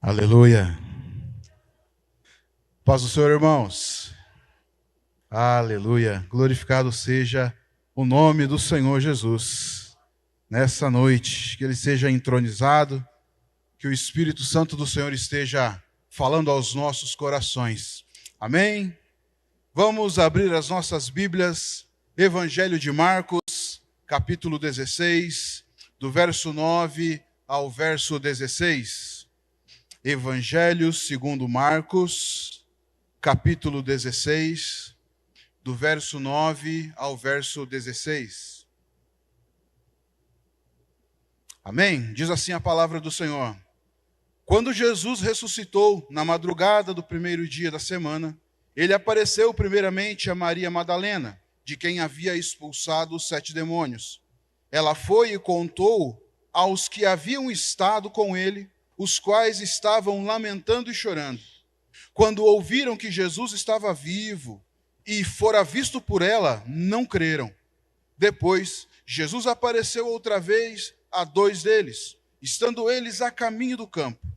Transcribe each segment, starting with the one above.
Aleluia. Paz do Senhor, irmãos. Aleluia. Glorificado seja o nome do Senhor Jesus. Nessa noite, que Ele seja entronizado, que o Espírito Santo do Senhor esteja falando aos nossos corações. Amém? Vamos abrir as nossas Bíblias, Evangelho de Marcos, capítulo 16, do verso 9 ao verso 16. Evangelho segundo Marcos, capítulo 16, do verso 9 ao verso 16. Amém? Diz assim a palavra do Senhor. Quando Jesus ressuscitou na madrugada do primeiro dia da semana, ele apareceu primeiramente a Maria Madalena, de quem havia expulsado os 7 demônios. Ela foi e contou aos que haviam estado com ele, os quais estavam lamentando e chorando. Quando ouviram que Jesus estava vivo e fora visto por ela, não creram. Depois, Jesus apareceu outra vez a 2 deles, estando eles a caminho do campo.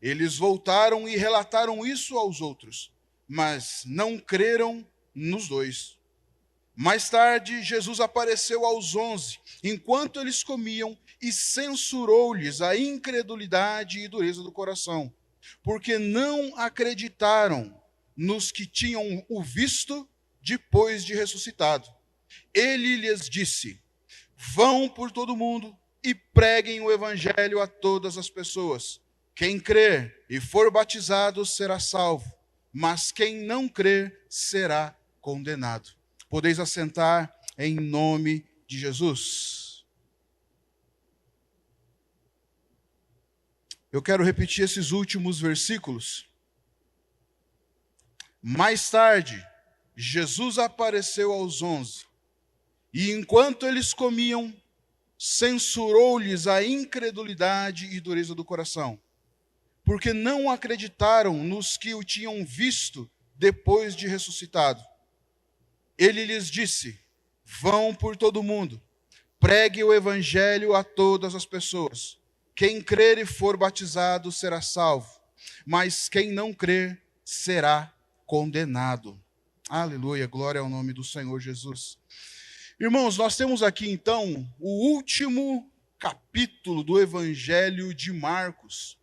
Eles voltaram e relataram isso aos outros, mas não creram nos 2. Mais tarde, Jesus apareceu aos 11, enquanto eles comiam, e censurou-lhes a incredulidade e dureza do coração, porque não acreditaram nos que tinham o visto depois de ressuscitado. Ele lhes disse: vão por todo o mundo e preguem o evangelho a todas as pessoas. Quem crer e for batizado será salvo, mas quem não crer será condenado. Podeis assentar em nome de Jesus. Eu quero repetir esses últimos versículos. Mais tarde, Jesus apareceu aos 11, e enquanto eles comiam, censurou-lhes a incredulidade e dureza do coração, porque não acreditaram nos que o tinham visto depois de ressuscitado. Ele lhes disse: vão por todo o mundo, pregue o evangelho a todas as pessoas. Quem crer e for batizado será salvo, mas quem não crer será condenado. Aleluia, glória ao nome do Senhor Jesus. Irmãos, nós temos aqui então o último capítulo do Evangelho de Marcos.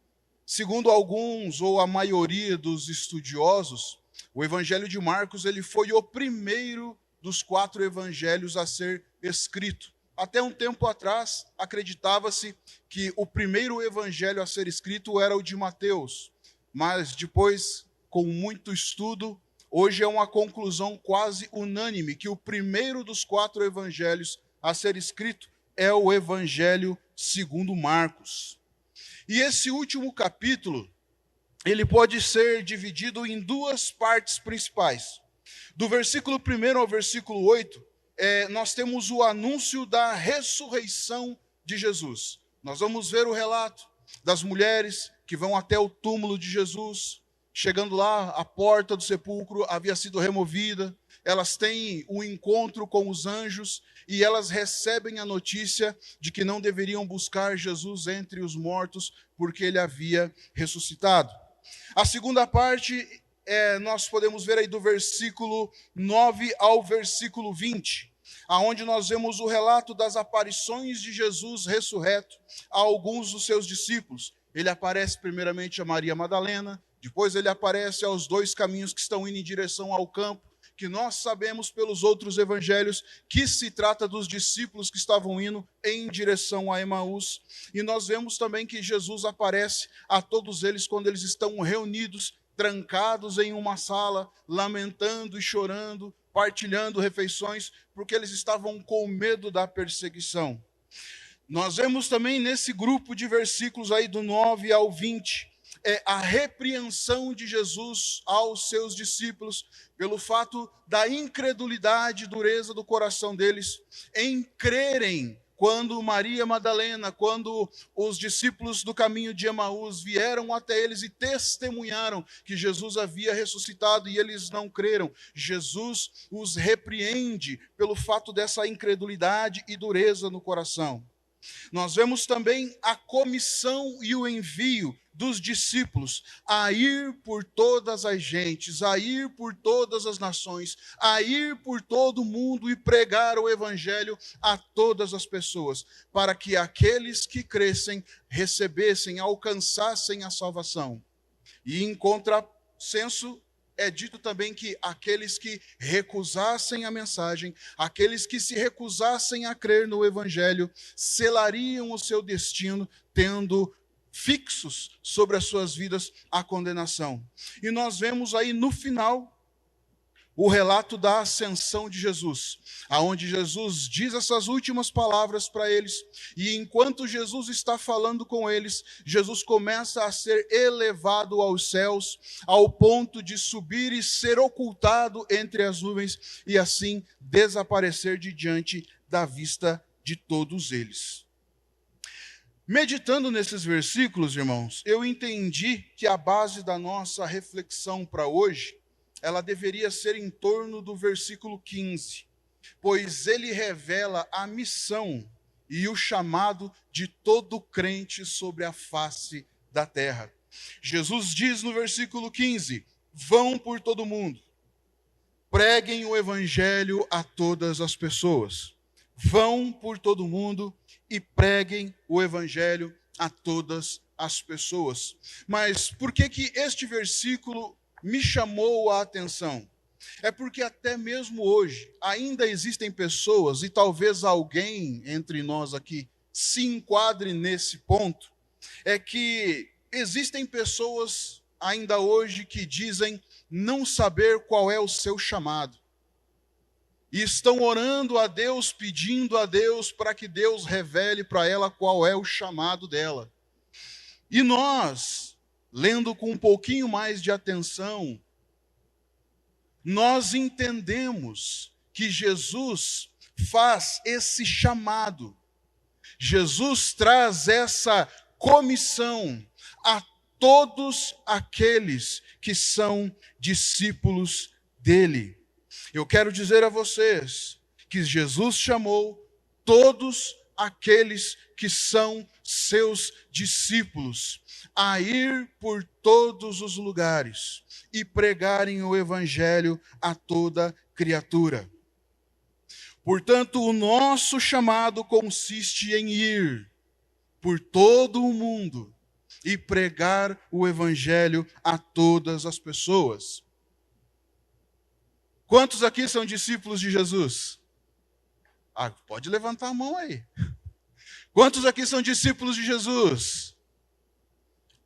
Segundo alguns, ou a maioria dos estudiosos, o Evangelho de Marcos ele foi o primeiro dos 4 evangelhos a ser escrito. Até um tempo atrás, acreditava-se que o primeiro evangelho a ser escrito era o de Mateus. Mas depois, com muito estudo, hoje é uma conclusão quase unânime que o primeiro dos 4 evangelhos a ser escrito é o Evangelho segundo Marcos. E esse último capítulo, ele pode ser dividido em 2 partes principais. Do versículo 1 ao versículo 8, nós temos o anúncio da ressurreição de Jesus. Nós vamos ver o relato das mulheres que vão até o túmulo de Jesus. Chegando lá, a porta do sepulcro havia sido removida. Elas têm um encontro com os anjos e elas recebem a notícia de que não deveriam buscar Jesus entre os mortos porque ele havia ressuscitado. A segunda parte, nós podemos ver aí do versículo 9 ao versículo 20, aonde nós vemos o relato das aparições de Jesus ressurreto a alguns dos seus discípulos. Ele aparece primeiramente a Maria Madalena, depois ele aparece aos 2 caminhos que estão indo em direção ao campo, que nós sabemos pelos outros evangelhos que se trata dos discípulos que estavam indo em direção a Emaús. E nós vemos também que Jesus aparece a todos eles quando eles estão reunidos, trancados em uma sala, lamentando e chorando, partilhando refeições, porque eles estavam com medo da perseguição. Nós vemos também nesse grupo de versículos aí do 9 ao 20, a repreensão de Jesus aos seus discípulos pelo fato da incredulidade e dureza do coração deles em crerem quando Maria Madalena, quando os discípulos do caminho de Emaús vieram até eles e testemunharam que Jesus havia ressuscitado e eles não creram. Jesus os repreende pelo fato dessa incredulidade e dureza no coração. Nós vemos também a comissão e o envio dos discípulos a ir por todas as gentes, a ir por todas as nações, a ir por todo o mundo e pregar o evangelho a todas as pessoas, para que aqueles que crescem, recebessem, alcançassem a salvação. E em contrassenso, é dito também que aqueles que recusassem a mensagem, aqueles que se recusassem a crer no evangelho, selariam o seu destino, tendo fixos sobre as suas vidas a condenação. E nós vemos aí no final o relato da ascensão de Jesus, aonde Jesus diz essas últimas palavras para eles, e enquanto Jesus está falando com eles, Jesus começa a ser elevado aos céus, ao ponto de subir e ser ocultado entre as nuvens, e assim desaparecer de diante da vista de todos eles. Meditando nesses versículos, irmãos, eu entendi que a base da nossa reflexão para hoje, ela deveria ser em torno do versículo 15, pois ele revela a missão e o chamado de todo crente sobre a face da terra. Jesus diz no versículo 15: vão por todo o mundo, preguem o evangelho a todas as pessoas. Vão por todo o mundo e preguem o evangelho a todas as pessoas. Mas por que este versículo me chamou a atenção? É porque até mesmo hoje ainda existem pessoas, e talvez alguém entre nós aqui se enquadre nesse ponto, é que existem pessoas ainda hoje que dizem não saber qual é o seu chamado. E estão orando a Deus, pedindo a Deus para que Deus revele para ela qual é o chamado dela. E nós, lendo com um pouquinho mais de atenção, nós entendemos que Jesus faz esse chamado. Jesus traz essa comissão a todos aqueles que são discípulos dele. Eu quero dizer a vocês que Jesus chamou todos aqueles que são seus discípulos a ir por todos os lugares e pregarem o evangelho a toda criatura. Portanto, o nosso chamado consiste em ir por todo o mundo e pregar o evangelho a todas as pessoas. Quantos aqui são discípulos de Jesus? Pode levantar a mão aí. Quantos aqui são discípulos de Jesus?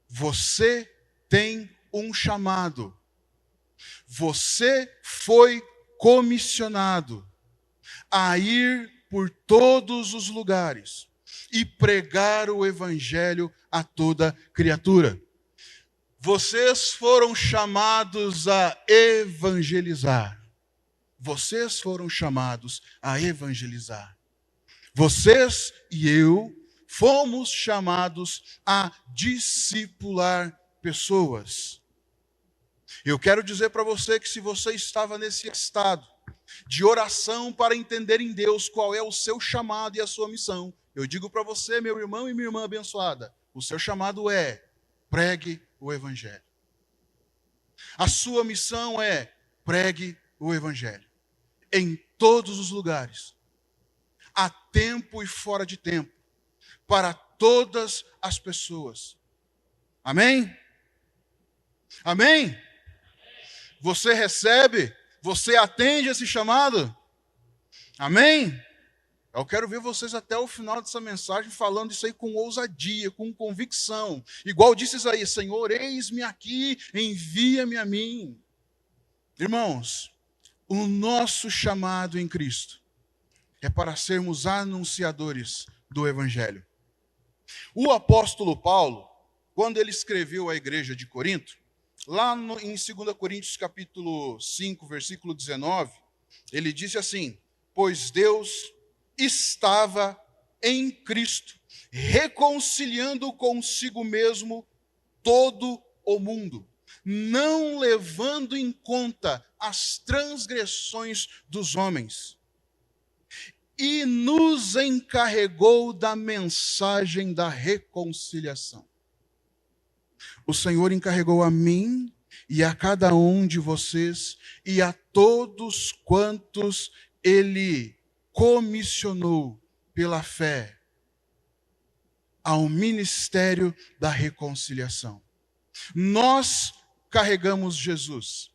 Você tem um chamado. Você foi comissionado a ir por todos os lugares e pregar o evangelho a toda criatura. Vocês foram chamados a evangelizar. Vocês foram chamados a evangelizar. Vocês e eu fomos chamados a discipular pessoas. Eu quero dizer para você que se você estava nesse estado de oração para entender em Deus qual é o seu chamado e a sua missão, eu digo para você, meu irmão e minha irmã abençoada, o seu chamado é: pregue o evangelho. A sua missão é: pregue o evangelho em todos os lugares, a tempo e fora de tempo, para todas as pessoas. Amém? Amém? Você recebe? Você atende esse chamado? Amém? Eu quero ver vocês até o final dessa mensagem falando isso aí com ousadia, com convicção. Igual disse Isaías: Senhor, eis-me aqui, envia-me a mim. Irmãos, o nosso chamado em Cristo é para sermos anunciadores do evangelho. O apóstolo Paulo, quando ele escreveu à igreja de Corinto, lá em 2 Coríntios capítulo 5, versículo 19, ele disse assim: pois Deus estava em Cristo, reconciliando consigo mesmo todo o mundo, não levando em conta as transgressões dos homens. e nos encarregou da mensagem da reconciliação. O Senhor encarregou a mim e a cada um de vocês e a todos quantos Ele comissionou pela fé ao ministério da reconciliação. Nós carregamos Jesus.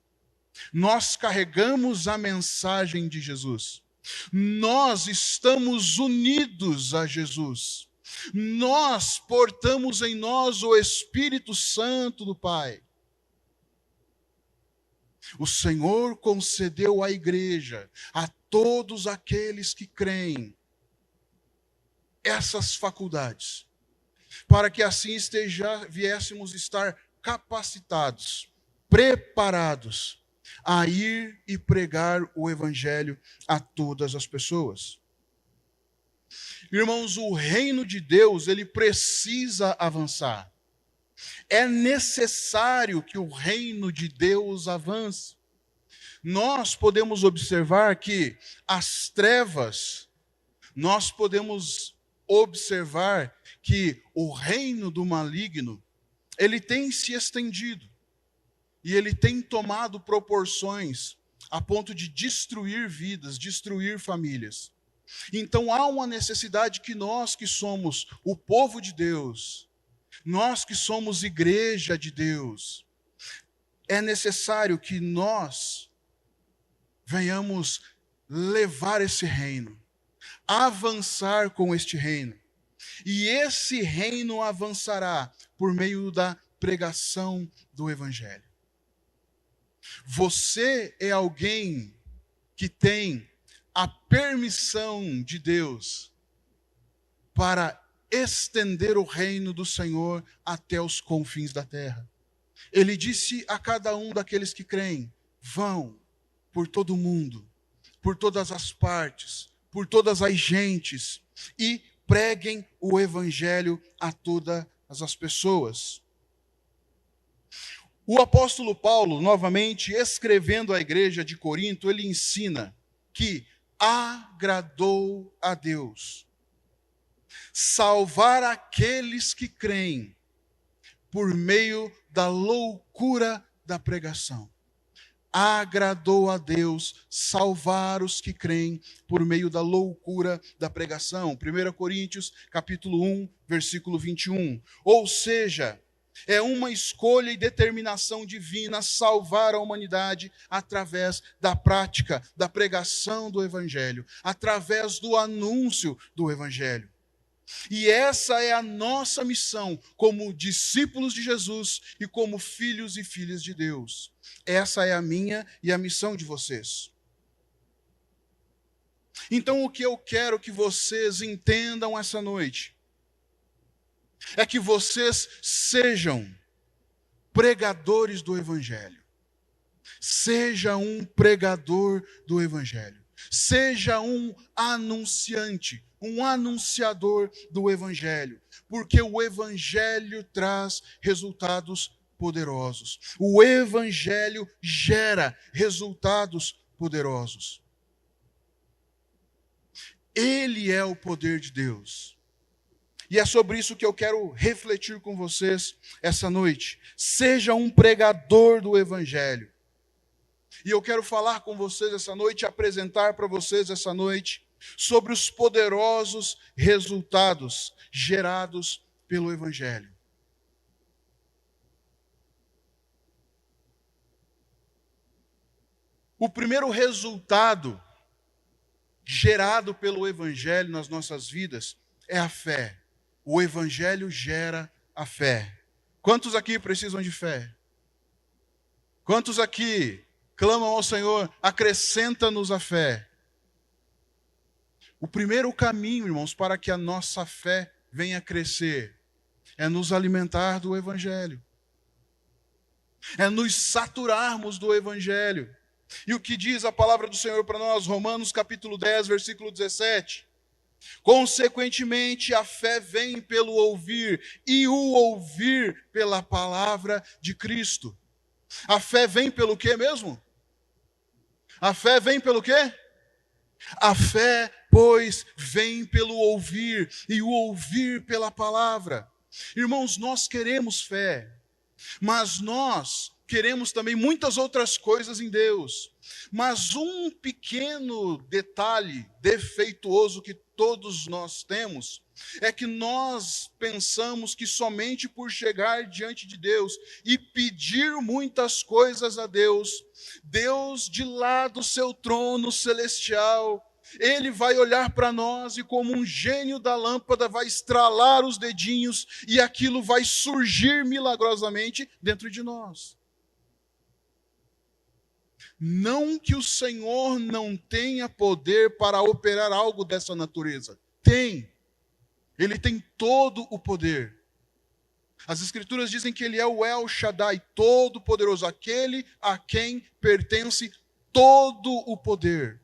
Nós carregamos a mensagem de Jesus. Nós estamos unidos a Jesus. Nós portamos em nós o Espírito Santo do Pai. O Senhor concedeu à igreja, a todos aqueles que creem, essas faculdades, para que assim viéssemos estar capacitados, preparados a ir e pregar o Evangelho a todas as pessoas. Irmãos, o reino de Deus, ele precisa avançar. É necessário que o reino de Deus avance. Nós podemos observar que as trevas, nós podemos observar que o reino do maligno, ele tem se estendido. E ele tem tomado proporções a ponto de destruir vidas, destruir famílias. Então há uma necessidade que nós que somos o povo de Deus, nós que somos igreja de Deus, é necessário que nós venhamos levar esse reino, avançar com este reino. E esse reino avançará por meio da pregação do Evangelho. Você é alguém que tem a permissão de Deus para estender o reino do Senhor até os confins da terra. Ele disse a cada um daqueles que creem: vão por todo o mundo, por todas as partes, por todas as gentes, e preguem o Evangelho a todas as pessoas. O apóstolo Paulo, novamente, escrevendo à igreja de Corinto, ele ensina que agradou a Deus salvar aqueles que creem por meio da loucura da pregação. Agradou a Deus salvar os que creem por meio da loucura da pregação. 1 Coríntios, capítulo 1, versículo 21. Ou seja, é uma escolha e determinação divina salvar a humanidade através da prática, da pregação do Evangelho, através do anúncio do Evangelho. E essa é a nossa missão como discípulos de Jesus e como filhos e filhas de Deus. Essa é a minha e a missão de vocês. Então, o que eu quero que vocês entendam essa noite é que vocês sejam pregadores do Evangelho. Seja um pregador do Evangelho. Seja um anunciante, um anunciador do Evangelho. Porque o Evangelho traz resultados poderosos. O Evangelho gera resultados poderosos. Ele é o poder de Deus. E é sobre isso que eu quero refletir com vocês essa noite. Seja um pregador do Evangelho. E eu quero falar com vocês essa noite, apresentar para vocês essa noite, sobre os poderosos resultados gerados pelo Evangelho. O primeiro resultado gerado pelo Evangelho nas nossas vidas é a fé. O Evangelho gera a fé. Quantos aqui precisam de fé? Quantos aqui clamam ao Senhor, acrescenta-nos a fé? O primeiro caminho, irmãos, para que a nossa fé venha crescer é nos alimentar do Evangelho. É nos saturarmos do Evangelho. E o que diz a palavra do Senhor para nós? Romanos capítulo 10, versículo 17. Consequentemente, a fé vem pelo ouvir, e o ouvir pela palavra de Cristo. A fé vem pelo quê mesmo? A fé vem pelo quê? A fé, pois, vem pelo ouvir, e o ouvir pela palavra. Irmãos, nós queremos fé, mas nós queremos também muitas outras coisas em Deus. Mas um pequeno detalhe defeituoso que todos nós temos é que nós pensamos que somente por chegar diante de Deus e pedir muitas coisas a Deus, Deus de lá do seu trono celestial, Ele vai olhar para nós e como um gênio da lâmpada vai estralar os dedinhos e aquilo vai surgir milagrosamente dentro de nós. Não que o Senhor não tenha poder para operar algo dessa natureza. Tem. Ele tem todo o poder. As Escrituras dizem que Ele é o El Shaddai, todo-poderoso, aquele a quem pertence todo o poder.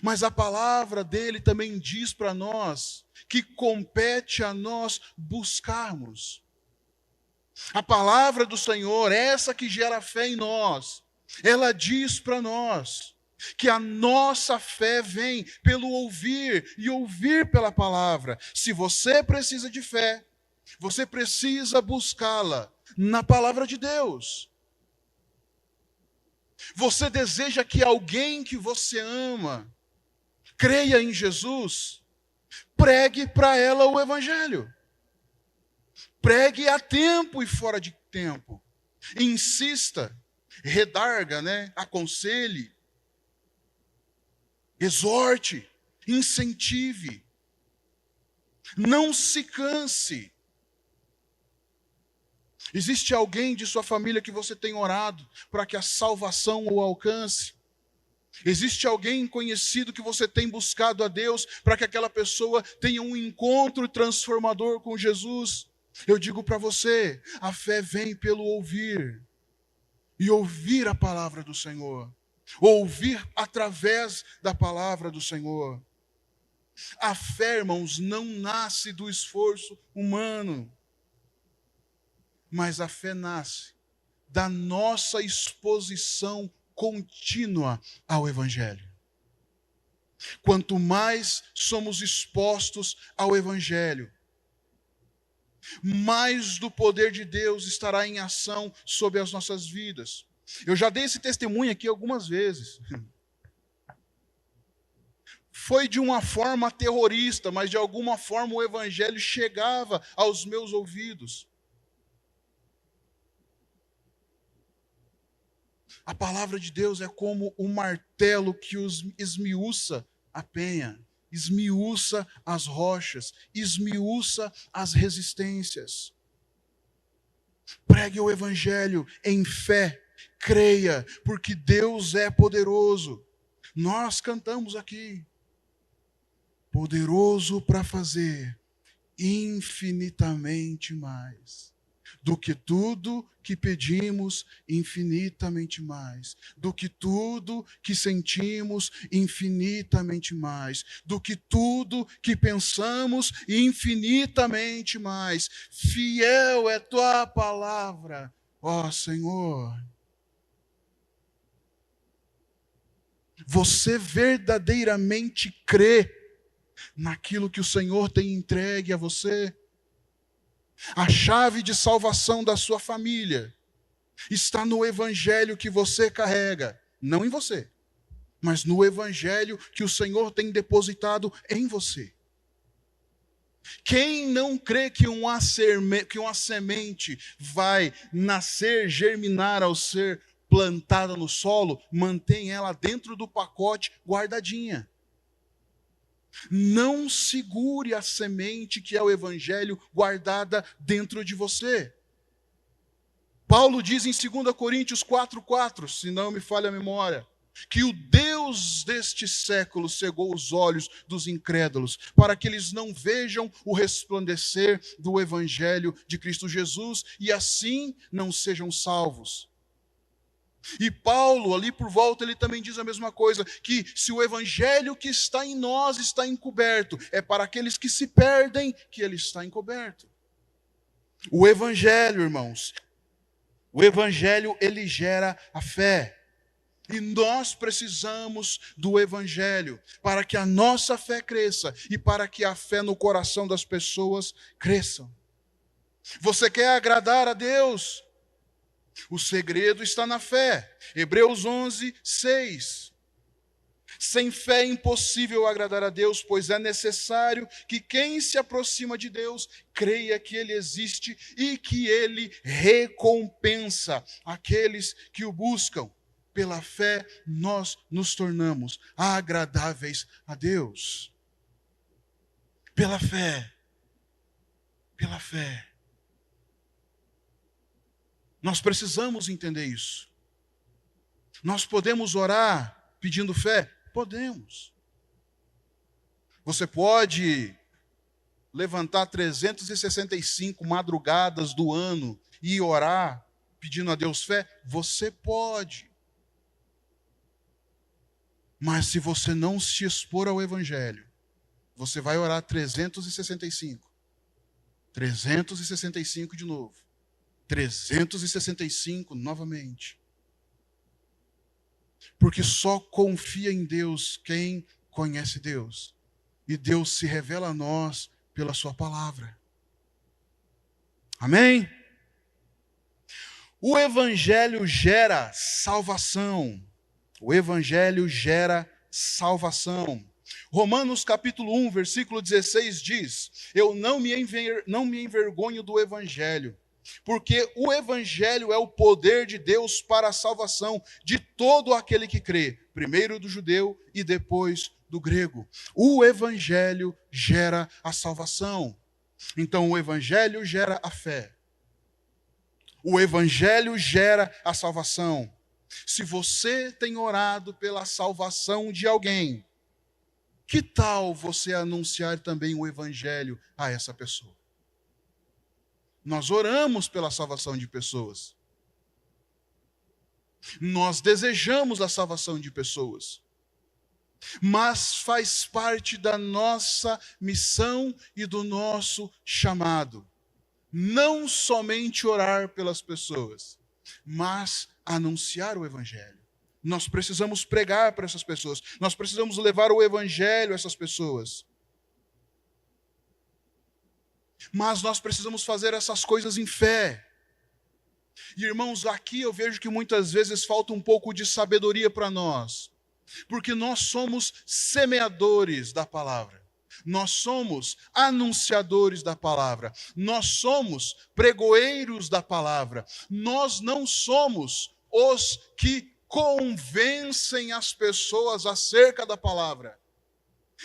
Mas a palavra dele também diz para nós que compete a nós buscarmos. A palavra do Senhor, essa que gera fé em nós, ela diz para nós que a nossa fé vem pelo ouvir e ouvir pela palavra. Se você precisa de fé, você precisa buscá-la na palavra de Deus. Você deseja que alguém que você ama creia em Jesus, pregue para ela o Evangelho. Pregue a tempo e fora de tempo. Insista, redarga, aconselhe, exorte, incentive. Não se canse. Existe alguém de sua família que você tem orado para que a salvação o alcance? Existe alguém conhecido que você tem buscado a Deus para que aquela pessoa tenha um encontro transformador com Jesus? Eu digo para você, a fé vem pelo ouvir, e ouvir a palavra do Senhor, ouvir através da palavra do Senhor. A fé, irmãos, não nasce do esforço humano, mas a fé nasce da nossa exposição contínua ao Evangelho. Quanto mais somos expostos ao Evangelho, mais do poder de Deus estará em ação sobre as nossas vidas. Eu já dei esse testemunho aqui algumas vezes. Foi de uma forma terrorista, mas de alguma forma o Evangelho chegava aos meus ouvidos. A palavra de Deus é como um martelo que os esmiuça a penha, esmiuça as rochas, esmiuça as resistências. Pregue o Evangelho em fé, creia, porque Deus é poderoso. Nós cantamos aqui, poderoso para fazer infinitamente mais do que tudo que pedimos, infinitamente mais. Do que tudo que sentimos, infinitamente mais. Do que tudo que pensamos, infinitamente mais. Fiel é tua palavra, ó Senhor. Você verdadeiramente crê naquilo que o Senhor tem entregue a você? A chave de salvação da sua família está no Evangelho que você carrega, não em você, mas no Evangelho que o Senhor tem depositado em você. Quem não crê que uma semente vai nascer, germinar ao ser plantada no solo, mantém ela dentro do pacote guardadinha. Não segure a semente que é o Evangelho guardada dentro de você. Paulo diz em 2 Coríntios 4:4, se não me falha a memória, que o Deus deste século cegou os olhos dos incrédulos, para que eles não vejam o resplandecer do Evangelho de Cristo Jesus e assim não sejam salvos. E Paulo, ali por volta, ele também diz a mesma coisa, que se o Evangelho que está em nós está encoberto, é para aqueles que se perdem que ele está encoberto. O Evangelho, irmãos, o Evangelho, ele gera a fé. E nós precisamos do Evangelho para que a nossa fé cresça e para que a fé no coração das pessoas cresça. Você quer agradar a Deus? O segredo está na fé. Hebreus 11, 6. Sem fé é impossível agradar a Deus, pois é necessário que quem se aproxima de Deus creia que Ele existe e que Ele recompensa aqueles que o buscam. Pela fé, nós nos tornamos agradáveis a Deus. Pela fé. Pela fé. Nós precisamos entender isso. Nós podemos orar pedindo fé? Podemos. Você pode levantar 365 madrugadas do ano e orar pedindo a Deus fé? Você pode. Mas se você não se expor ao Evangelho, você vai orar 365. 365 de novo. 365 novamente. Porque só confia em Deus quem conhece Deus. E Deus se revela a nós pela sua palavra. Amém? O Evangelho gera salvação. O Evangelho gera salvação. Romanos capítulo 1, versículo 16 diz: eu não me envergonho do Evangelho, porque o Evangelho é o poder de Deus para a salvação de todo aquele que crê, primeiro do judeu e depois do grego. O Evangelho gera a salvação. Então o Evangelho gera a fé. O Evangelho gera a salvação. Se você tem orado pela salvação de alguém, que tal você anunciar também o Evangelho a essa pessoa? Nós oramos pela salvação de pessoas. Nós desejamos a salvação de pessoas. Mas faz parte da nossa missão e do nosso chamado. Não somente orar pelas pessoas, mas anunciar o Evangelho. Nós precisamos pregar para essas pessoas. Nós precisamos levar o Evangelho a essas pessoas. Mas nós precisamos fazer essas coisas em fé. E, irmãos, aqui eu vejo que muitas vezes falta um pouco de sabedoria para nós. Porque nós somos semeadores da palavra. Nós somos anunciadores da palavra. Nós somos pregoeiros da palavra. Nós não somos os que convencem as pessoas acerca da palavra.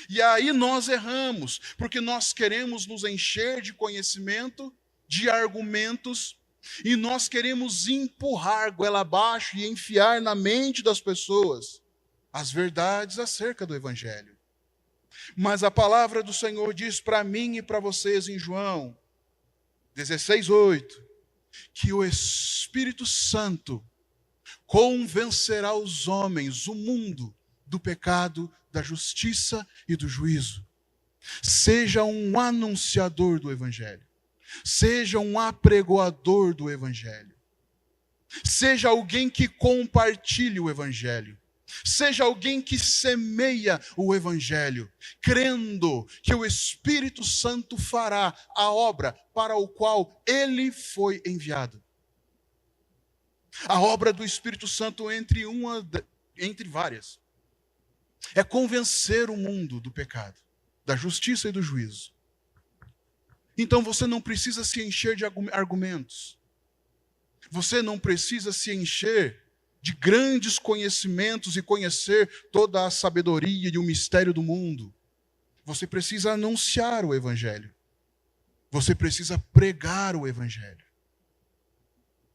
E aí nós erramos, porque nós queremos nos encher de conhecimento, de argumentos, e nós queremos empurrar goela abaixo e enfiar na mente das pessoas as verdades acerca do Evangelho. Mas a palavra do Senhor diz para mim e para vocês em João 16:8, que o Espírito Santo convencerá os homens, o mundo, do pecado, da justiça e do juízo. Seja um anunciador do Evangelho. Seja um apregoador do Evangelho. Seja alguém que compartilhe o Evangelho. Seja alguém que semeia o Evangelho, crendo que o Espírito Santo fará a obra para o qual ele foi enviado. A obra do Espírito Santo entre várias é convencer o mundo do pecado, da justiça e do juízo. Então você não precisa se encher de argumentos. Você não precisa se encher de grandes conhecimentos e conhecer toda a sabedoria e o mistério do mundo. Você precisa anunciar o Evangelho. Você precisa pregar o Evangelho.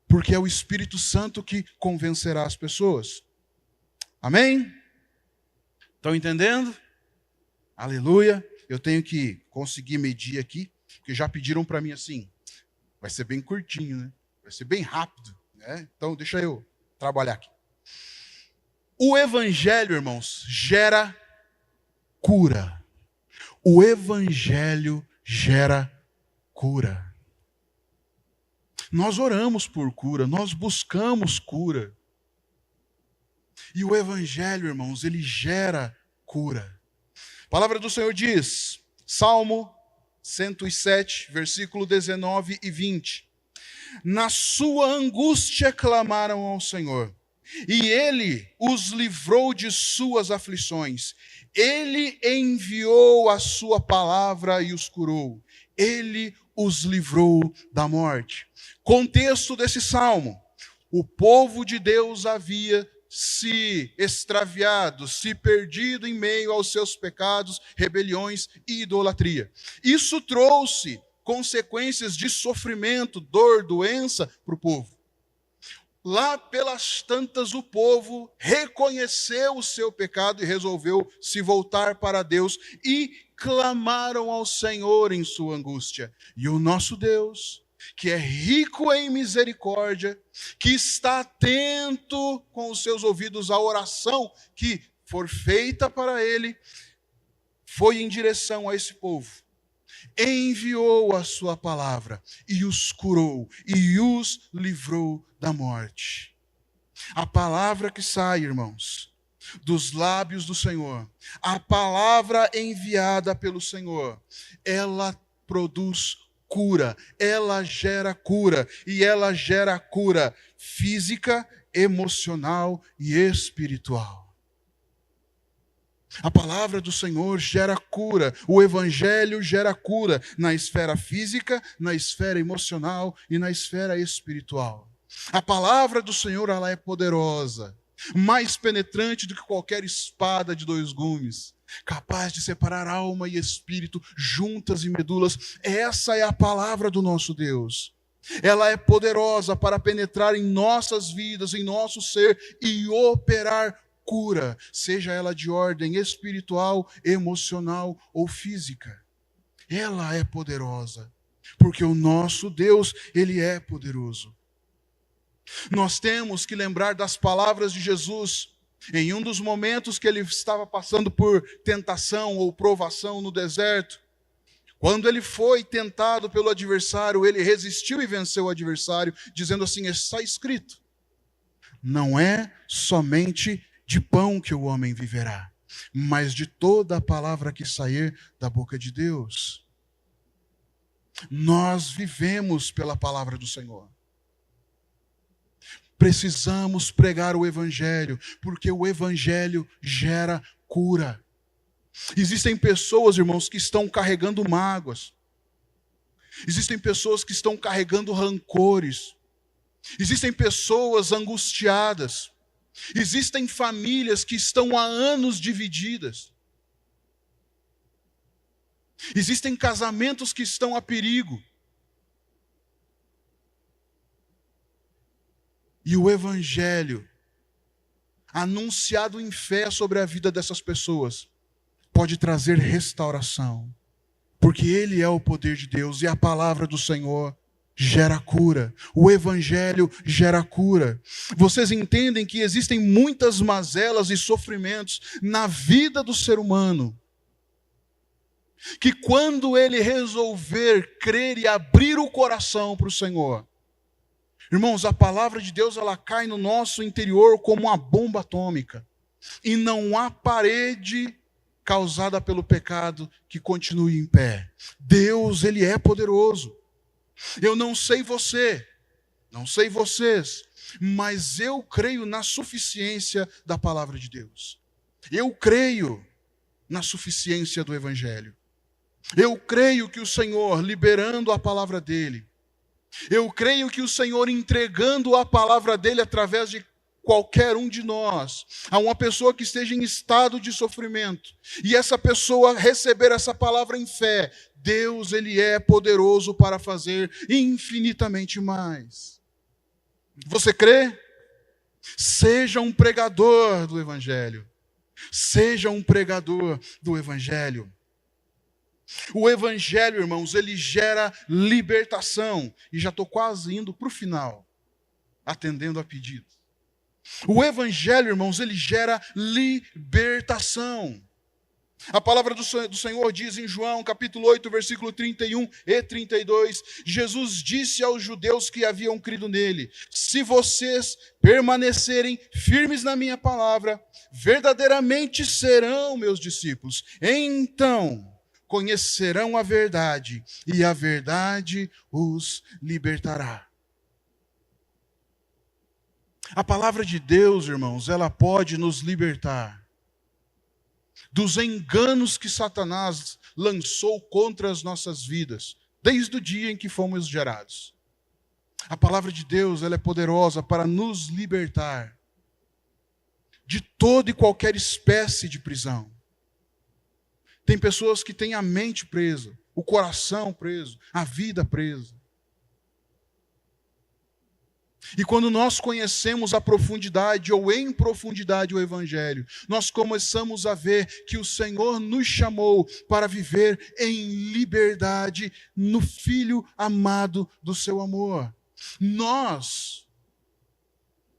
Porque é o Espírito Santo que convencerá as pessoas. Amém? Estão entendendo? Aleluia. Eu tenho que conseguir medir aqui, porque já pediram para mim assim. Vai ser bem curtinho, né? Vai ser bem rápido, né? Então deixa eu trabalhar aqui. O Evangelho, irmãos, gera cura. O Evangelho gera cura. Nós oramos por cura, nós buscamos cura. E o evangelho, irmãos, ele gera cura. A palavra do Senhor diz, Salmo 107, versículo 19 e 20. Na sua angústia clamaram ao Senhor, e ele os livrou de suas aflições. Ele enviou a sua palavra e os curou. Ele os livrou da morte. Contexto desse salmo: o povo de Deus havia se extraviado, se perdido em meio aos seus pecados, rebeliões e idolatria. Isso trouxe consequências de sofrimento, dor, doença para o povo. Lá pelas tantas, o povo reconheceu o seu pecado e resolveu se voltar para Deus e clamaram ao Senhor em sua angústia. E o nosso Deus, que é rico em misericórdia, que está atento com os seus ouvidos à oração que for feita para ele, foi em direção a esse povo. Enviou a sua palavra e os curou e os livrou da morte. A palavra que sai, irmãos, dos lábios do Senhor, a palavra enviada pelo Senhor, ela produz cura, ela gera cura, e ela gera cura física, emocional e espiritual. A palavra do Senhor gera cura, o evangelho gera cura na esfera física, na esfera emocional e na esfera espiritual. A palavra do Senhor, ela é poderosa, mais penetrante do que qualquer espada de dois gumes, capaz de separar alma e espírito, juntas e medulas. Essa é a palavra do nosso Deus. Ela é poderosa para penetrar em nossas vidas, em nosso ser e operar cura, seja ela de ordem espiritual, emocional ou física. Ela é poderosa, porque o nosso Deus, ele é poderoso. Nós temos que lembrar das palavras de Jesus em um dos momentos que ele estava passando por tentação ou provação no deserto. Quando ele foi tentado pelo adversário, ele resistiu e venceu o adversário, dizendo assim: está escrito, não é somente de pão que o homem viverá, mas de toda a palavra que sair da boca de Deus. Nós vivemos pela palavra do Senhor. Precisamos pregar o evangelho, porque o evangelho gera cura. Existem pessoas, irmãos, que estão carregando mágoas. Existem pessoas que estão carregando rancores. Existem pessoas angustiadas. Existem famílias que estão há anos divididas. Existem casamentos que estão a perigo. E o evangelho, anunciado em fé sobre a vida dessas pessoas, pode trazer restauração. Porque ele é o poder de Deus e a palavra do Senhor gera cura. O evangelho gera cura. Vocês entendem que existem muitas mazelas e sofrimentos na vida do ser humano, que quando ele resolver crer e abrir o coração para o Senhor, irmãos, a palavra de Deus, ela cai no nosso interior como uma bomba atômica. E não há parede causada pelo pecado que continue em pé. Deus, ele é poderoso. Eu não sei você, não sei vocês, mas eu creio na suficiência da palavra de Deus. Eu creio na suficiência do evangelho. Eu creio que o Senhor, liberando a palavra dele, eu creio que o Senhor entregando a palavra dele através de qualquer um de nós, a uma pessoa que esteja em estado de sofrimento, e essa pessoa receber essa palavra em fé, Deus, ele é poderoso para fazer infinitamente mais. Você crê? Seja um pregador do evangelho. Seja um pregador do evangelho. O evangelho, irmãos, ele gera libertação. E já estou quase indo para o final, atendendo a pedido. O evangelho, irmãos, ele gera libertação. A palavra do Senhor diz em João, capítulo 8, versículo 31 e 32, Jesus disse aos judeus que haviam crido nele: se vocês permanecerem firmes na minha palavra, verdadeiramente serão meus discípulos. Então conhecerão a verdade, e a verdade os libertará. A palavra de Deus, irmãos, ela pode nos libertar dos enganos que Satanás lançou contra as nossas vidas, desde o dia em que fomos gerados. A palavra de Deus, ela é poderosa para nos libertar de toda e qualquer espécie de prisão. Tem pessoas que têm a mente presa, o coração preso, a vida presa. E quando nós conhecemos a profundidade ou em profundidade o Evangelho, nós começamos a ver que o Senhor nos chamou para viver em liberdade no Filho amado do seu amor. Nós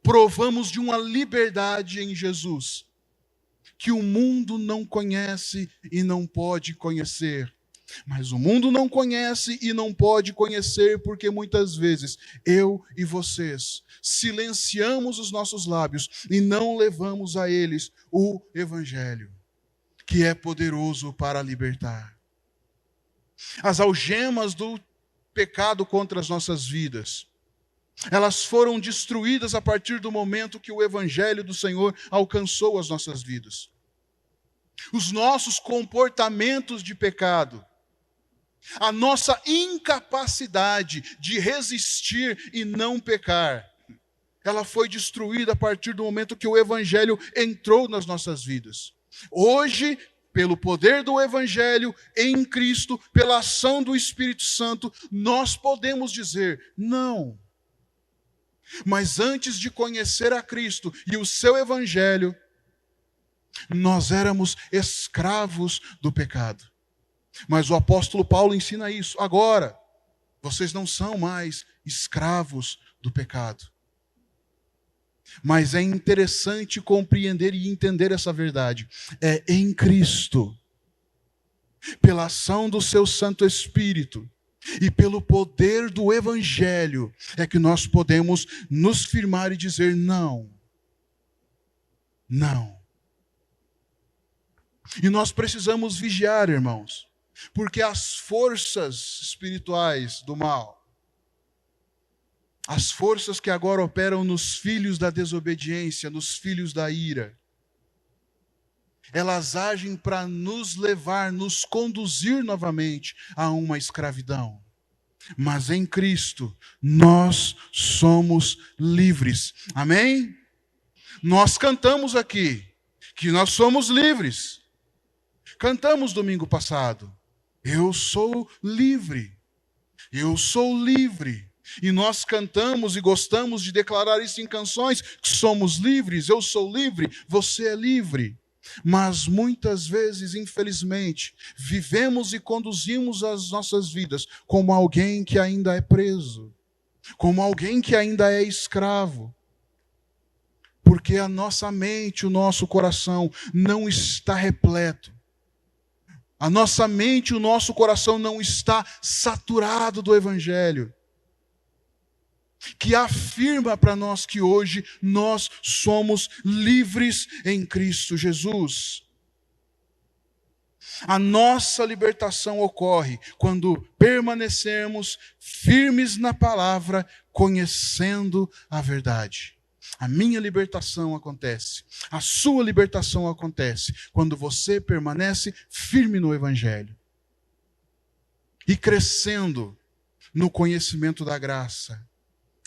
provamos de uma liberdade em Jesus que o mundo não conhece e não pode conhecer. Mas o mundo não conhece e não pode conhecer porque muitas vezes eu e vocês silenciamos os nossos lábios e não levamos a eles o Evangelho, que é poderoso para libertar. As algemas do pecado contra as nossas vidas, elas foram destruídas a partir do momento que o Evangelho do Senhor alcançou as nossas vidas. Os nossos comportamentos de pecado, a nossa incapacidade de resistir e não pecar, ela foi destruída a partir do momento que o Evangelho entrou nas nossas vidas. Hoje, pelo poder do Evangelho em Cristo, pela ação do Espírito Santo, nós podemos dizer não. Mas antes de conhecer a Cristo e o seu Evangelho, nós éramos escravos do pecado. Mas o apóstolo Paulo ensina isso. Agora, vocês não são mais escravos do pecado. Mas é interessante compreender e entender essa verdade. É em Cristo, pela ação do seu Santo Espírito, e pelo poder do Evangelho, é que nós podemos nos firmar e dizer não. Não. E nós precisamos vigiar, irmãos, porque as forças espirituais do mal, as forças que agora operam nos filhos da desobediência, nos filhos da ira, elas agem para nos levar, nos conduzir novamente a uma escravidão. Mas em Cristo, nós somos livres. Amém? Nós cantamos aqui que nós somos livres. Cantamos domingo passado. Eu sou livre. Eu sou livre. E nós cantamos e gostamos de declarar isso em canções, que somos livres, eu sou livre, você é livre. Mas muitas vezes, infelizmente, vivemos e conduzimos as nossas vidas como alguém que ainda é preso, como alguém que ainda é escravo. Porque a nossa mente, o nosso coração não está repleto. A nossa mente, o nosso coração não está saturado do Evangelho, que afirma para nós que hoje nós somos livres em Cristo Jesus. A nossa libertação ocorre quando permanecemos firmes na palavra, conhecendo a verdade. A minha libertação acontece, a sua libertação acontece quando você permanece firme no Evangelho e crescendo no conhecimento da graça.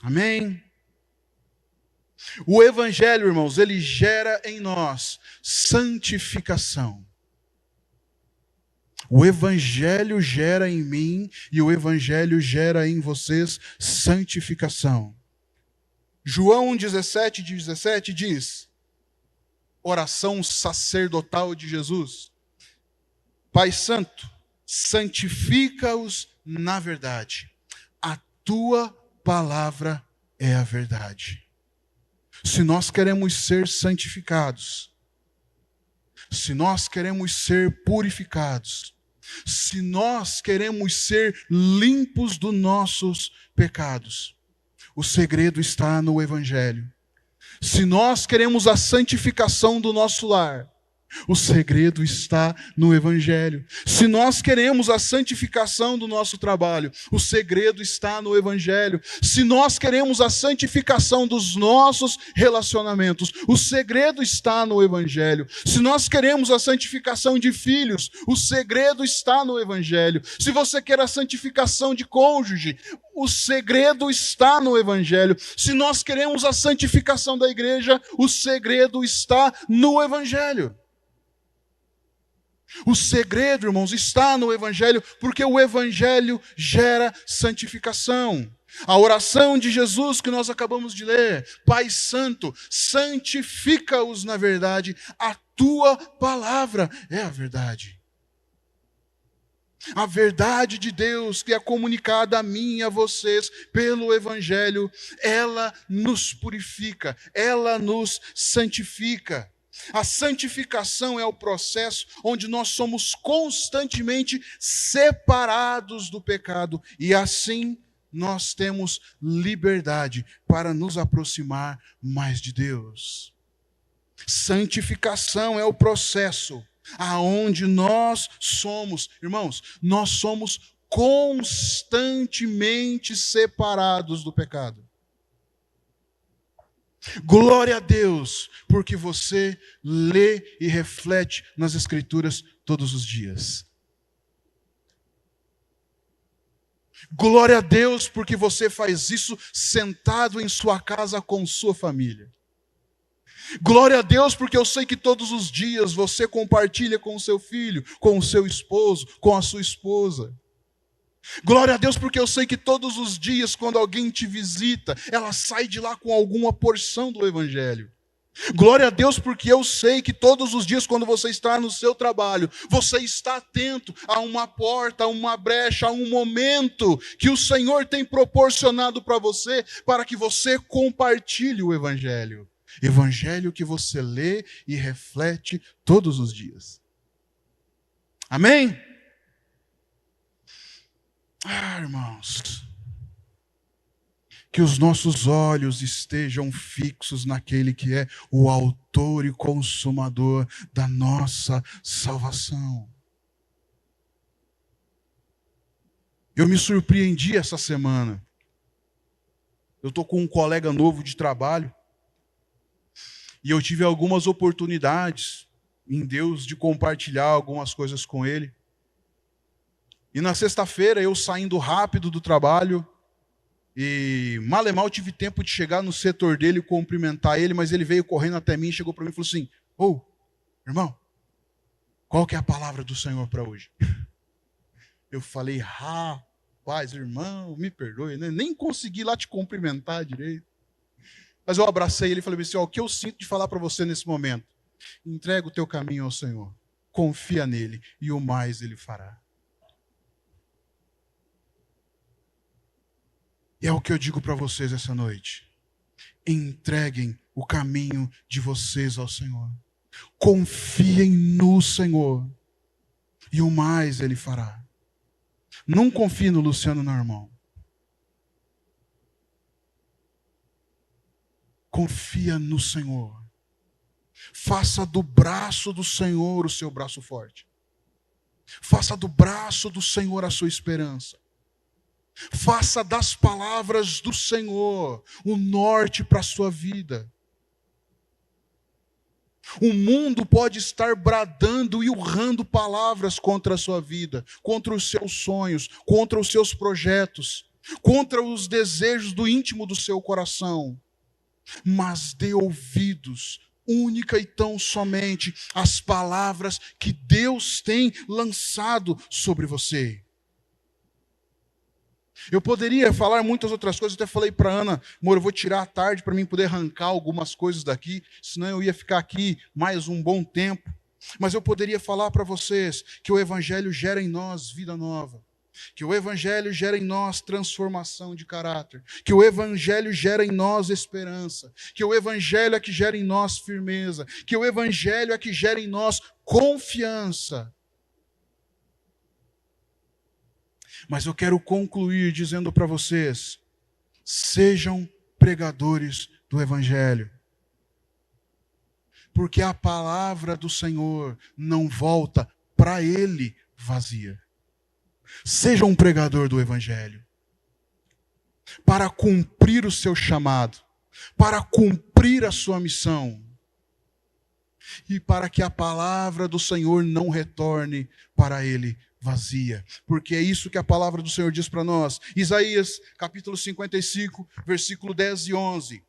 Amém? O Evangelho, irmãos, ele gera em nós santificação. O Evangelho gera em mim e o Evangelho gera em vocês santificação. João 17:17 diz, oração sacerdotal de Jesus: Pai Santo, santifica-os na verdade. A tua palavra é a verdade. Se nós queremos ser santificados, Se nós queremos ser purificados, se nós queremos ser limpos dos nossos pecados, o segredo está no Evangelho. Se nós queremos a santificação do nosso lar, o segredo está no Evangelho. Se nós queremos a santificação do nosso trabalho, o segredo está no Evangelho. Se nós queremos a santificação dos nossos relacionamentos, o segredo está no Evangelho. Se nós queremos a santificação de filhos, o segredo está no Evangelho. Se você quer a santificação de cônjuge, o segredo está no Evangelho. Se nós queremos a santificação da igreja, o segredo está no Evangelho. O segredo, irmãos, está no Evangelho, porque o Evangelho gera santificação. A oração de Jesus que nós acabamos de ler: Pai Santo, santifica-os na verdade, a tua palavra é a verdade. A verdade de Deus que é comunicada a mim e a vocês pelo Evangelho, ela nos purifica, ela nos santifica. A santificação é o processo onde nós somos constantemente separados do pecado e assim nós temos liberdade para nos aproximar mais de Deus. Santificação é o processo aonde nós somos, irmãos, nós somos constantemente separados do pecado. Glória a Deus, porque você lê e reflete nas Escrituras todos os dias. Glória a Deus, porque você faz isso sentado em sua casa com sua família. Glória a Deus, porque eu sei que todos os dias você compartilha com o seu filho, com o seu esposo, com a sua esposa. Glória a Deus, porque eu sei que todos os dias, quando alguém te visita, ela sai de lá com alguma porção do Evangelho. Glória a Deus, porque eu sei que todos os dias, quando você está no seu trabalho, você está atento a uma porta, a uma brecha, a um momento que o Senhor tem proporcionado para você, para que você compartilhe o Evangelho. Evangelho que você lê e reflete todos os dias. Amém? Irmãos, que os nossos olhos estejam fixos naquele que é o autor e consumador da nossa salvação. Eu me surpreendi essa semana. Eu estou com um colega novo de trabalho e eu tive algumas oportunidades em Deus de compartilhar algumas coisas com ele. E na sexta-feira, eu saindo rápido do trabalho, e mal e mal tive tempo de chegar no setor dele e cumprimentar ele, mas ele veio correndo até mim, chegou para mim e falou assim: ô, irmão, qual que é a palavra do Senhor para hoje? Eu falei: rapaz, irmão, me perdoe, né? Nem consegui lá te cumprimentar direito. Mas eu abracei ele e falei assim: ó, o que eu sinto de falar para você nesse momento? Entrega o teu caminho ao Senhor, confia nele e o mais ele fará. E é o que eu digo para vocês essa noite. Entreguem o caminho de vocês ao Senhor. Confiem no Senhor. E o mais Ele fará. Não confie no Luciano, não, irmão. Confia no Senhor. Faça do braço do Senhor o seu braço forte. Faça do braço do Senhor a sua esperança. Faça das palavras do Senhor o norte para a sua vida. O mundo pode estar bradando e urrando palavras contra a sua vida, contra os seus sonhos, contra os seus projetos, contra os desejos do íntimo do seu coração. Mas dê ouvidos, única e tão somente, às palavras que Deus tem lançado sobre você. Eu poderia falar muitas outras coisas, até falei para Ana: amor, eu vou tirar a tarde para mim poder arrancar algumas coisas daqui, senão eu ia ficar aqui mais um bom tempo. Mas eu poderia falar para vocês que o Evangelho gera em nós vida nova. Que o Evangelho gera em nós transformação de caráter. Que o Evangelho gera em nós esperança. Que o Evangelho é que gera em nós firmeza. Que o Evangelho é que gera em nós confiança. Mas eu quero concluir dizendo para vocês: sejam pregadores do Evangelho. Porque a palavra do Senhor não volta para Ele vazia. Seja um pregador do Evangelho, para cumprir o seu chamado, para cumprir a sua missão, e para que a palavra do Senhor não retorne para Ele vazia, porque é isso que a palavra do Senhor diz para nós. Isaías, capítulo 55, versículo 10 e 11.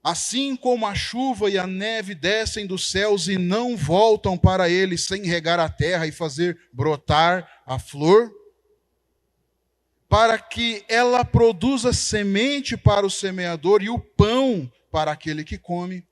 Assim como a chuva e a neve descem dos céus e não voltam para ele sem regar a terra e fazer brotar a flor, para que ela produza semente para o semeador e o pão para aquele que come,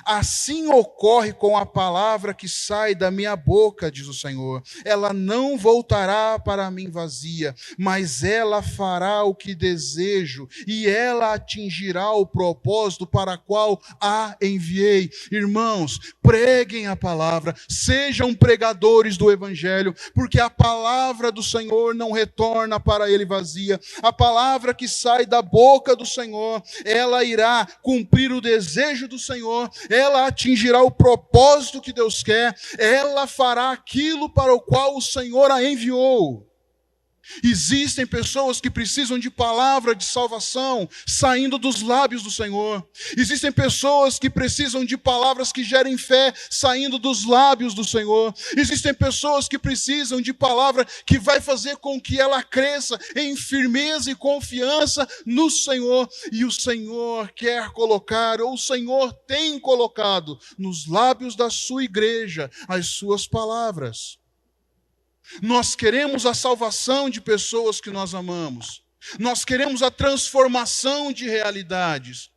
assim ocorre com a palavra que sai da minha boca, diz o Senhor. Ela não voltará para mim vazia, mas ela fará o que desejo, e ela atingirá o propósito para qual a enviei. Irmãos, preguem a palavra, sejam pregadores do Evangelho, porque a palavra do Senhor não retorna para ele vazia. A palavra que sai da boca do Senhor, ela irá cumprir o desejo do Senhor, ela atingirá o propósito que Deus quer, ela fará aquilo para o qual o Senhor a enviou. Existem pessoas que precisam de palavra de salvação saindo dos lábios do Senhor. Existem pessoas que precisam de palavras que gerem fé saindo dos lábios do Senhor. Existem pessoas que precisam de palavra que vai fazer com que ela cresça em firmeza e confiança no Senhor. E o Senhor quer colocar, ou o Senhor tem colocado nos lábios da sua igreja as suas palavras. Nós queremos a salvação de pessoas que nós amamos. Nós queremos a transformação de realidades.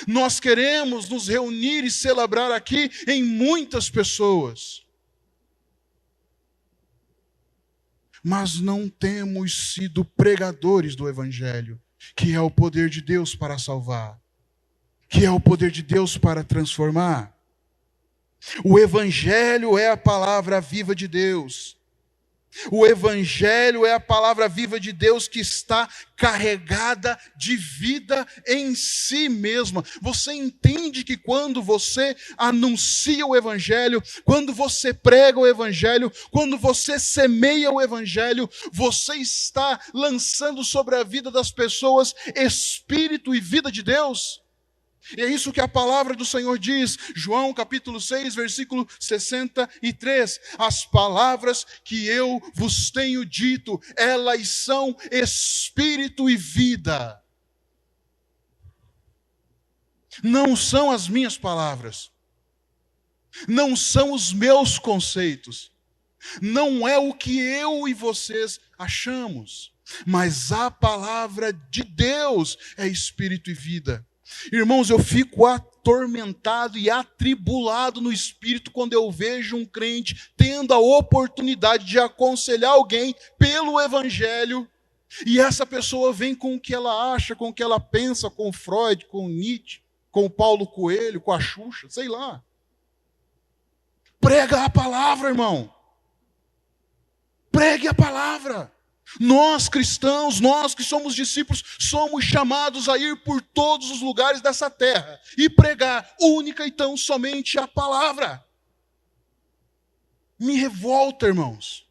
Nós queremos nos reunir e celebrar aqui em muitas pessoas. Mas não temos sido pregadores do Evangelho, que é o poder de Deus para salvar, que é o poder de Deus para transformar. O Evangelho é a palavra viva de Deus. O Evangelho é a palavra viva de Deus que está carregada de vida em si mesma. Você entende que quando você anuncia o Evangelho, quando você prega o Evangelho, quando você semeia o Evangelho, você está lançando sobre a vida das pessoas Espírito e vida de Deus? E é isso que a palavra do Senhor diz, João capítulo 6, versículo 63. As palavras que eu vos tenho dito, elas são espírito e vida. Não são as minhas palavras, não são os meus conceitos, não é o que eu e vocês achamos, mas a palavra de Deus é espírito e vida. Irmãos, eu fico atormentado e atribulado no espírito quando eu vejo um crente tendo a oportunidade de aconselhar alguém pelo Evangelho, e essa pessoa vem com o que ela acha, com o que ela pensa, com Freud, com Nietzsche, com Paulo Coelho, com a Xuxa, sei lá. Prega a palavra, irmão. Pregue a palavra. Nós cristãos, nós que somos discípulos, somos chamados a ir por todos os lugares dessa terra e pregar única e tão somente a palavra. Me revolta, irmãos,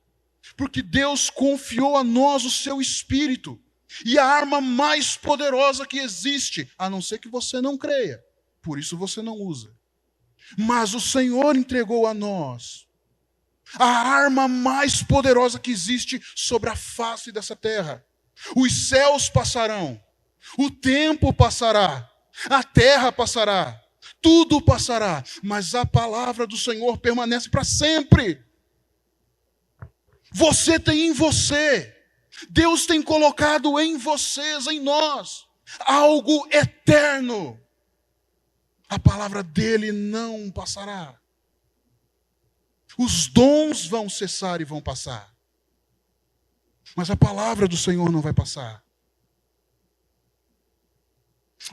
porque Deus confiou a nós o seu Espírito, e a arma mais poderosa que existe, a não ser que você não creia, por isso você não usa, mas o Senhor entregou a nós a arma mais poderosa que existe sobre a face dessa terra. Os céus passarão, o tempo passará, a terra passará, tudo passará, mas a palavra do Senhor permanece para sempre. Você tem em você, Deus tem colocado em vocês, em nós, algo eterno. A palavra dele não passará. Os dons vão cessar e vão passar. Mas a palavra do Senhor não vai passar.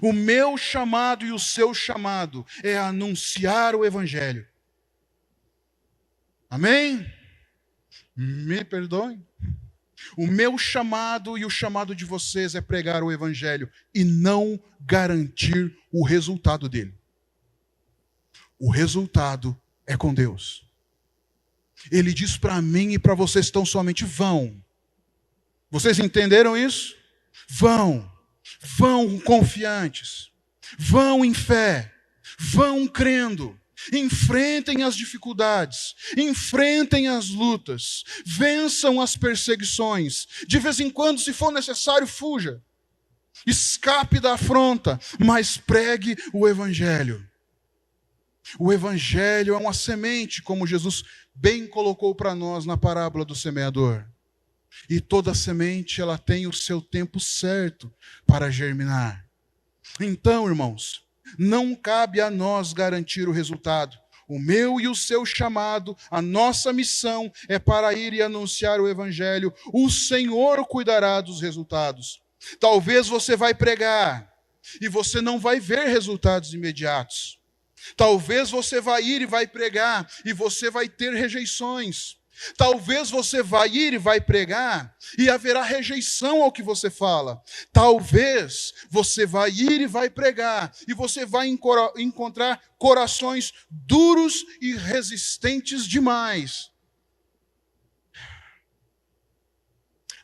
O meu chamado e o seu chamado é anunciar o Evangelho. Amém? Me perdoem. O meu chamado e o chamado de vocês é pregar o Evangelho e não garantir o resultado dele. O resultado é com Deus. Ele diz para mim e para vocês tão somente vão. Vocês entenderam isso? Vão confiantes, vão em fé, vão crendo. Enfrentem as dificuldades, enfrentem as lutas, vençam as perseguições. De vez em quando, se for necessário, fuja. Escape da afronta, mas pregue o Evangelho. O Evangelho é uma semente, como Jesus bem colocou para nós na parábola do semeador. E toda semente, ela tem o seu tempo certo para germinar. Então, irmãos, não cabe a nós garantir o resultado. O meu e o seu chamado, a nossa missão é para ir e anunciar o Evangelho. O Senhor cuidará dos resultados. Talvez você vai pregar e você não vai ver resultados imediatos. Talvez você vai ir e vai pregar e você vai ter rejeições. Talvez você vai ir e vai pregar e haverá rejeição ao que você fala. Talvez você vai ir e vai pregar e você vai encontrar corações duros e resistentes demais.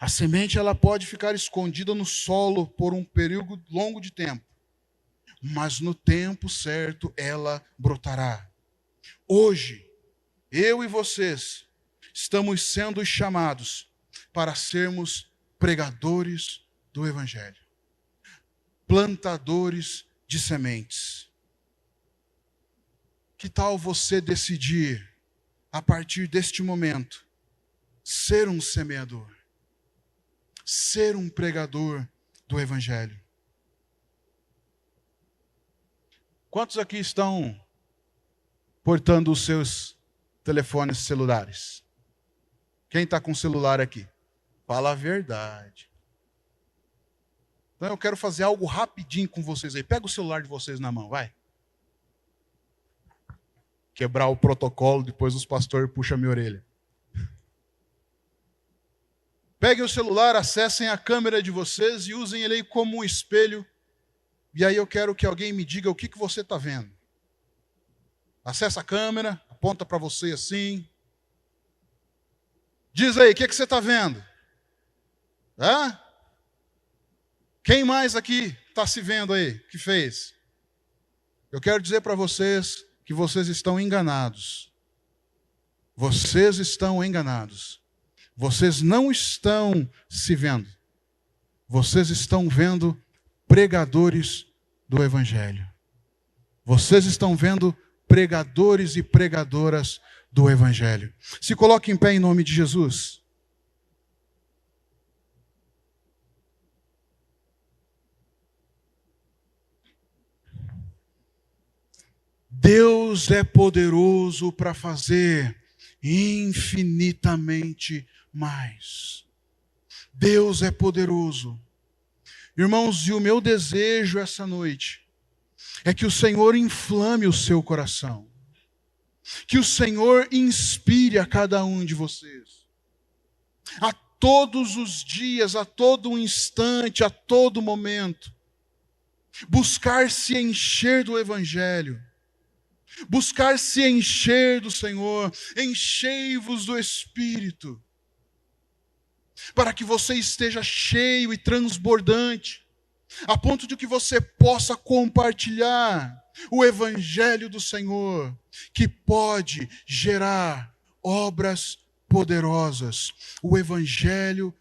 A semente, ela pode ficar escondida no solo por um período longo de tempo, mas no tempo certo ela brotará. Hoje, eu e vocês estamos sendo chamados para sermos pregadores do Evangelho, plantadores de sementes. Que tal você decidir, a partir deste momento, ser um semeador, ser um pregador do Evangelho? Quantos aqui estão portando os seus telefones celulares? Quem está com celular aqui? Fala a verdade. Então eu quero fazer algo rapidinho com vocês aí. Pega o celular de vocês na mão, vai. Quebrar o protocolo, depois os pastores puxam a minha orelha. Peguem o celular, acessem a câmera de vocês e usem ele aí como um espelho. E aí eu quero que alguém me diga o que você está vendo. Acessa a câmera, aponta para você assim. Diz aí, o que você está vendo? Hã? Quem mais aqui está se vendo aí, que fez? Eu quero dizer para vocês que vocês estão enganados. Vocês estão enganados. Vocês não estão se vendo. Vocês estão vendo pregadores do Evangelho. Vocês estão vendo pregadores e pregadoras do Evangelho. Se coloque em pé em nome de Jesus. Deus é poderoso para fazer infinitamente mais. Deus é poderoso. Irmãos, e o meu desejo essa noite é que o Senhor inflame o seu coração. Que o Senhor inspire a cada um de vocês. A todos os dias, a todo instante, a todo momento. Buscar se encher do Evangelho. Buscar se encher do Senhor. Enchei-vos do Espírito. Para que você esteja cheio e transbordante. A ponto de que você possa compartilhar o Evangelho do Senhor, que pode gerar obras poderosas. O Evangelho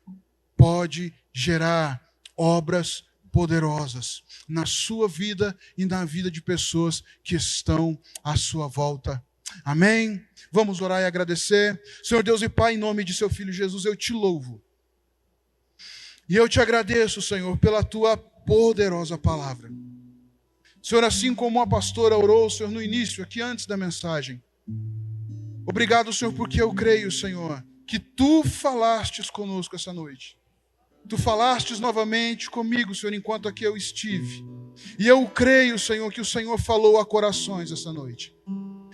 pode gerar obras poderosas na sua vida e na vida de pessoas que estão à sua volta. Amém? Vamos orar e agradecer. Senhor Deus e Pai, em nome de seu Filho Jesus, eu te louvo. E eu te agradeço, Senhor, pela tua poderosa palavra. Senhor, assim como a pastora orou, Senhor, no início, aqui antes da mensagem. Obrigado, Senhor, porque eu creio, Senhor, que Tu falastes conosco essa noite. Tu falastes novamente comigo, Senhor, enquanto aqui eu estive. E eu creio, Senhor, que o Senhor falou a corações essa noite.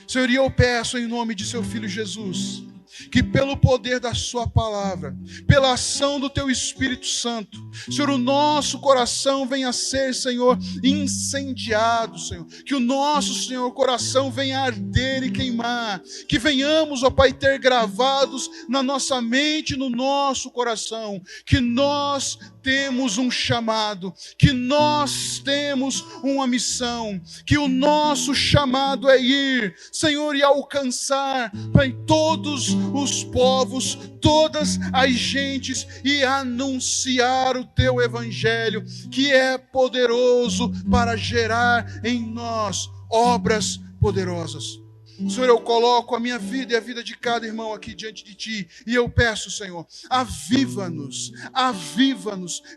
Senhor, e eu peço em nome de Seu Filho Jesus, que pelo poder da Sua palavra, pela ação do Teu Espírito Santo, Senhor, o nosso coração venha a ser, Senhor, incendiado, Senhor. Que o nosso, Senhor, coração venha a arder e queimar. Que venhamos, ó Pai, ter gravados na nossa mente, no nosso coração, que nós temos um chamado, que nós temos uma missão, que o nosso chamado é ir, Senhor, e alcançar, Pai, todos os povos, todas as gentes, e anunciar o Teu Evangelho, que é poderoso para gerar em nós obras poderosas. Senhor, eu coloco a minha vida e a vida de cada irmão aqui diante de Ti, e eu peço, Senhor, aviva-nos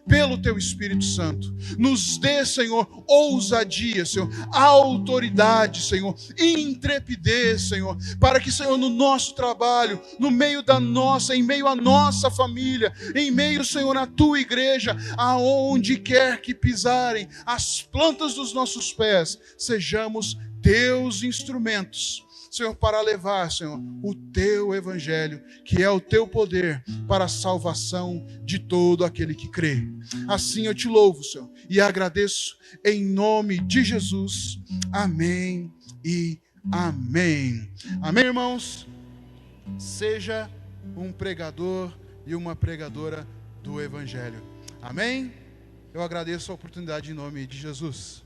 pelo Teu Espírito Santo. Nos dê, Senhor, ousadia, Senhor, autoridade, Senhor, intrepidez, Senhor, para que, Senhor, no nosso trabalho, no meio em meio à nossa família, em meio, Senhor, à Tua igreja, aonde quer que pisarem as plantas dos nossos pés, sejamos Teus instrumentos, Senhor, para levar, Senhor, o Teu Evangelho, que é o Teu poder para a salvação de todo aquele que crê. Assim eu Te louvo, Senhor, e agradeço em nome de Jesus. Amém e amém. Amém, irmãos? Seja um pregador e uma pregadora do Evangelho. Amém? Eu agradeço a oportunidade em nome de Jesus.